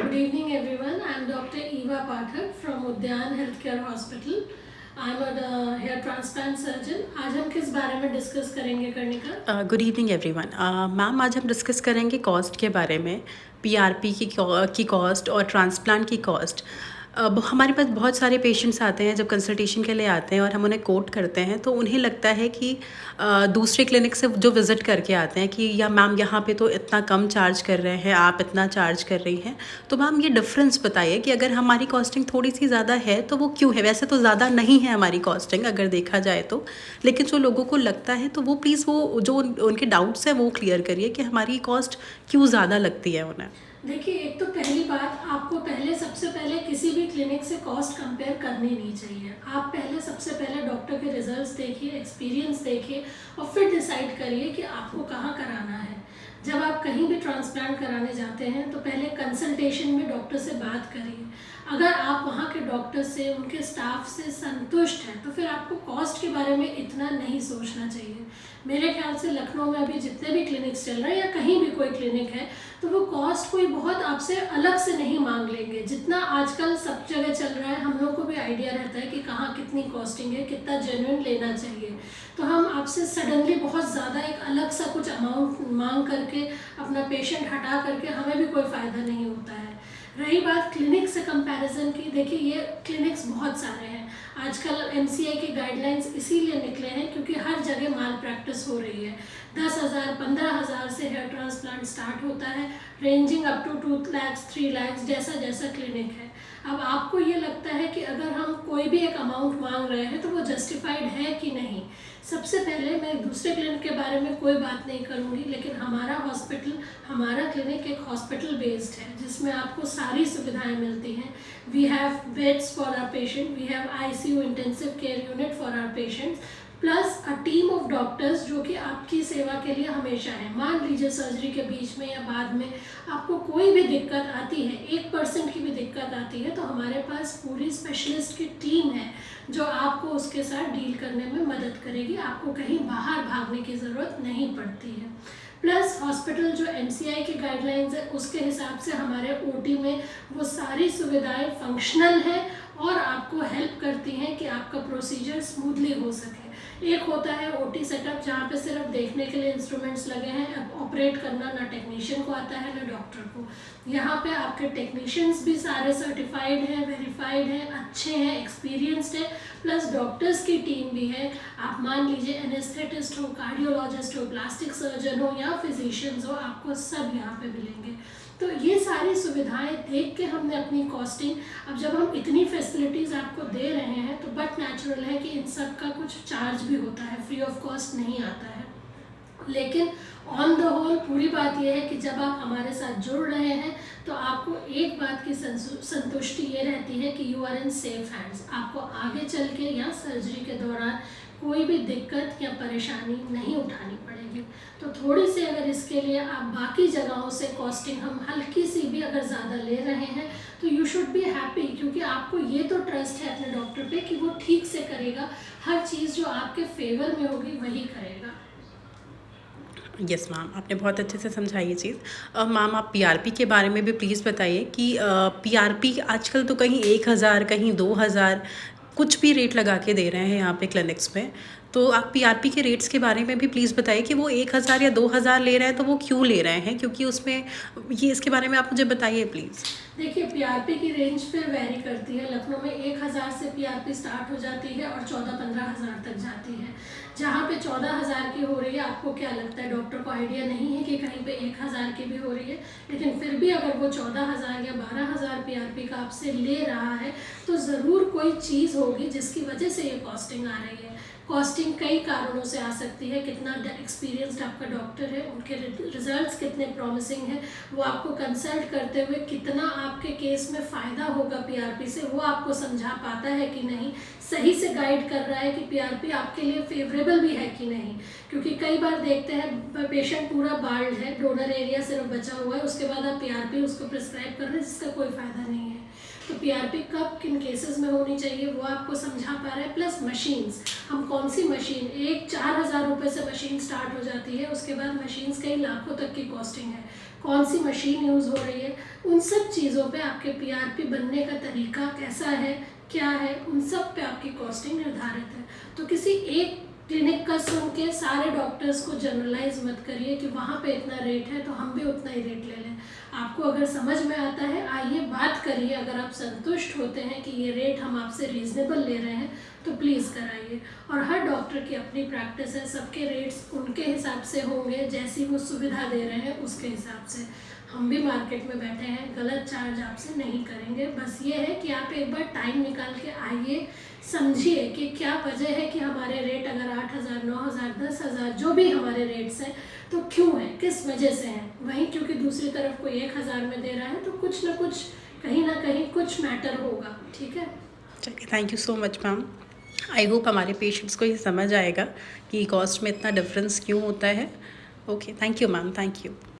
Good evening, everyone. I'm Dr. Eva Pathak from Udyan Healthcare Hospital. I'm a hair transplant surgeon. आज हम किस बारे में discuss करेंगे Karnika? Good evening everyone. Ma'am, आज हम डिस्कस करेंगे कॉस्ट के बारे में। पीआरपी की कॉस्ट और ट्रांसप्लांट की कॉस्ट। हमारे पास बहुत सारे पेशेंट्स आते हैं, जब कंसल्टेशन के लिए आते हैं और हम उन्हें कोट करते हैं तो उन्हें लगता है कि दूसरे क्लिनिक से जो विज़िट करके आते हैं कि या मैम यहाँ पे तो इतना कम चार्ज कर रहे हैं, आप इतना चार्ज कर रही हैं। तो मैम ये डिफरेंस बताइए कि अगर हमारी कॉस्टिंग थोड़ी सी ज़्यादा है तो वो क्यों है? वैसे तो ज़्यादा नहीं है हमारी कॉस्टिंग अगर देखा जाए तो, लेकिन जो लोगों को लगता है तो वो प्लीज़ वो जो उनके डाउट्स हैं वो क्लियर करिए कि हमारी कॉस्ट क्यों ज़्यादा लगती है उन्हें। देखिए, एक तो पहली बात, आपको सबसे पहले किसी भी क्लिनिक से कॉस्ट कंपेयर करनी नहीं चाहिए। आप सबसे पहले डॉक्टर के रिजल्ट्स देखिए, एक्सपीरियंस देखिए और फिर डिसाइड करिए कि आपको कहाँ कराना है। जब आप कहीं भी ट्रांसप्लांट कराने जाते हैं तो पहले कंसल्टेशन में डॉक्टर से बात करिए। अगर आप वहाँ के डॉक्टर से, उनके स्टाफ से संतुष्ट हैं तो फिर आपको कॉस्ट के बारे में इतना नहीं सोचना चाहिए। मेरे ख्याल से लखनऊ में अभी जितने भी क्लिनिक्स चल रहे हैं या कहीं भी कोई क्लिनिक है तो वो कॉस्ट कोई बहुत आपसे अलग से नहीं मांग लेंगे। जितना आजकल सब जगह चल रहा है, हम लोग को भी आइडिया रहता है कि कहाँ कितनी कॉस्टिंग है, कितना जेन्युइन लेना चाहिए। तो हम आपसे सडनली बहुत ज़्यादा एक अलग सा कुछ अमाउंट मांग करके अपना पेशेंट हटा करके हमें भी कोई फ़ायदा नहीं होता है। रही बात क्लिनिक से कंपैरिजन की, देखिए ये क्लिनिक्स बहुत सारे हैं। आजकल एमसीआई के गाइडलाइंस इसीलिए निकले हैं क्योंकि हर जगह माल प्रैक्टिस हो रही है। 10,000 15,000 से हेयर ट्रांसप्लांट स्टार्ट होता है, ranging up to 2 lakh 3 lakh, जैसा जैसा क्लिनिक है। अब आपको ये लगता है कि अगर हम कोई भी एक अमाउंट मांग रहे हैं तो वो जस्टिफाइड है कि नहीं। सबसे पहले मैं दूसरे क्लिनिक के बारे में कोई बात नहीं करूँगी, लेकिन हमारा हॉस्पिटल, हमारा क्लिनिक एक हॉस्पिटल बेस्ड है जिसमें आपको सारी सुविधाएं मिलती हैं। We have beds for our patient, we have ICU intensive care unit for our patients, plus a team of doctors जो कि आपकी सेवा के लिए हमेशा है। मान लीजिए सर्जरी के बीच में या बाद में आपको कोई भी दिक्कत आती है, 1% की भी दिक्कत आती है, तो हमारे पास पूरी स्पेशलिस्ट की टीम है जो आपको उसके साथ डील करने में मदद करेगी। आपको कहीं बाहर भागने की ज़रूरत नहीं पड़ती है। प्लस हॉस्पिटल जो एमसीआई की गाइडलाइंस है उसके हिसाब से हमारे ओटी में वो सारी सुविधाएं फंक्शनल हैं और आपको हेल्प करती हैं कि आपका प्रोसीजर स्मूथली हो सके। एक होता है ओटी सेटअप जहाँ पे सिर्फ देखने के लिए इंस्ट्रूमेंट्स लगे हैं, अब ऑपरेट करना ना टेक्नीशियन को आता है ना डॉक्टर को। यहाँ पे आपके टेक्नीशियंस भी सारे सर्टिफाइड हैं, वेरीफाइड हैं, अच्छे हैं, एक्सपीरियंस्ड है, प्लस डॉक्टर्स की टीम भी है। आप मान लीजिए एनेस्थेटिस्ट हो, कार्डियोलॉजिस्ट हो, प्लास्टिक सर्जन हो या फिजिशियंस हो, आपको सब यहाँ पे मिलेंगे। तो ये सारी सुविधाएं देख के हमने अपनी कॉस्टिंग, अब जब हम इतनी फैसिलिटीज़ आपको दे रहे हैं तो बट नेचुरल है कि इन सब का कुछ चार्ज भी होता है, फ्री ऑफ कॉस्ट नहीं आता है। लेकिन ऑन द होल पूरी बात यह है कि जब आप हमारे साथ जुड़ रहे हैं तो आपको एक बात की संतुष्टि ये रहती है कि you are in safe hands. आपको आगे चल के या सर्जरी के दौरान कोई भी दिक्कत या परेशानी नहीं उठानी पड़ेगी। तो थोड़ी सी अगर इसके लिए आप बाकी जगहों से कॉस्टिंग हम हल्की सी भी अगर ज़्यादा ले रहे हैं तो यू शुड बी हैप्पी, क्योंकि आपको ये तो ट्रस्ट है अपने डॉक्टर पे कि वो ठीक से करेगा, हर चीज़ जो आपके फेवर में होगी वही करेगा। यस मैम, आपने बहुत अच्छे से समझाई ये चीज़। मैम, आप पीआरपी के बारे में भी प्लीज़ बताइए कि पीआरपी आजकल तो कहीं 1,000 कहीं 2,000 कुछ भी रेट लगा के दे रहे हैं यहाँ पे क्लिनिक्स में। तो आप पीआरपी के रेट्स के बारे में भी प्लीज़ बताइए कि वो 1,000 या 2,000 ले रहे हैं तो वो क्यों ले रहे हैं, क्योंकि उसमें ये इसके बारे में आप मुझे बताइए प्लीज़। देखिए, पीआरपी की रेंज फिर वेरी करती है। लखनऊ में 1,000 से पीआरपी स्टार्ट हो जाती है और 14-15,000 तक जाती है। जहाँ पे 14,000 की हो रही है, आपको क्या लगता है, डॉक्टर को आइडिया नहीं है कि कहीं पे 1,000 की भी हो रही है, लेकिन फिर भी अगर वो 14,000 या 12,000 पीआरपी का आपसे ले रहा है तो ज़रूर कोई चीज़ होगी जिसकी वजह से ये कॉस्टिंग आ रही है। कॉस्टिंग कई कारणों से आ सकती है, कितना एक्सपीरियंस्ड आपका डॉक्टर है, उनके रिजल्ट्स कितने प्रॉमिसिंग हैं, वो आपको कंसल्ट करते हुए कितना आपके केस में फ़ायदा होगा पीआरपी से वो आपको समझा पाता है कि नहीं, सही से गाइड कर रहा है कि पीआरपी आपके लिए फेवरेबल भी है कि नहीं। क्योंकि कई बार देखते हैं पेशेंट पूरा बाल्ड है, डोनर एरिया सिर्फ बचा हुआ है, उसके बाद आप पीआरपी उसको प्रिस्क्राइब कर रहे हैं जिसका कोई फ़ायदा नहीं है। तो पीआरपी कब किन केसेस में होनी चाहिए वो आपको समझा पा रहा है। प्लस मशीन्स, हम कौन सी मशीन, एक 4,000 रुपये से मशीन स्टार्ट हो जाती है, उसके बाद मशीन्स कई लाखों तक की कॉस्टिंग है, कौन सी मशीन यूज़ हो रही है, उन सब चीज़ों पे आपके पीआरपी बनने का तरीका कैसा है, क्या है, उन सब पे आपकी कॉस्टिंग निर्धारित है। तो किसी एक क्लिनिक का सुन के सारे डॉक्टर्स को जनरलाइज मत करिए कि वहाँ पे इतना रेट है तो हम भी उतना ही रेट ले लें। आपको अगर समझ में आता है, आइए बात करिए, अगर आप संतुष्ट होते हैं कि ये रेट हम आपसे रीज़नेबल ले रहे हैं तो प्लीज़ कराइए। और हर डॉक्टर की अपनी प्रैक्टिस है, सबके रेट्स उनके हिसाब से होंगे, जैसी वो सुविधा दे रहे हैं उसके हिसाब से। हम भी मार्केट में बैठे हैं, गलत चार्ज आपसे नहीं करेंगे। बस ये है कि आप एक बार टाइम निकाल के आइए, समझिए कि क्या वजह है कि हमारे रेट अगर 8,000, 9,000, 10,000 जो भी हमारे रेट्स हैं तो क्यों है, किस वजह से हैं। वहीं क्योंकि दूसरी तरफ कोई 1,000 में दे रहा है तो कुछ ना कुछ, कहीं ना कहीं कुछ मैटर होगा। ठीक है, चलिए, thank you so much ma'am. I hope हमारे पेशेंट्स को ये समझ आएगा कि कॉस्ट में इतना डिफरेंस क्यों होता है। Okay, thank you ma'am, thank you.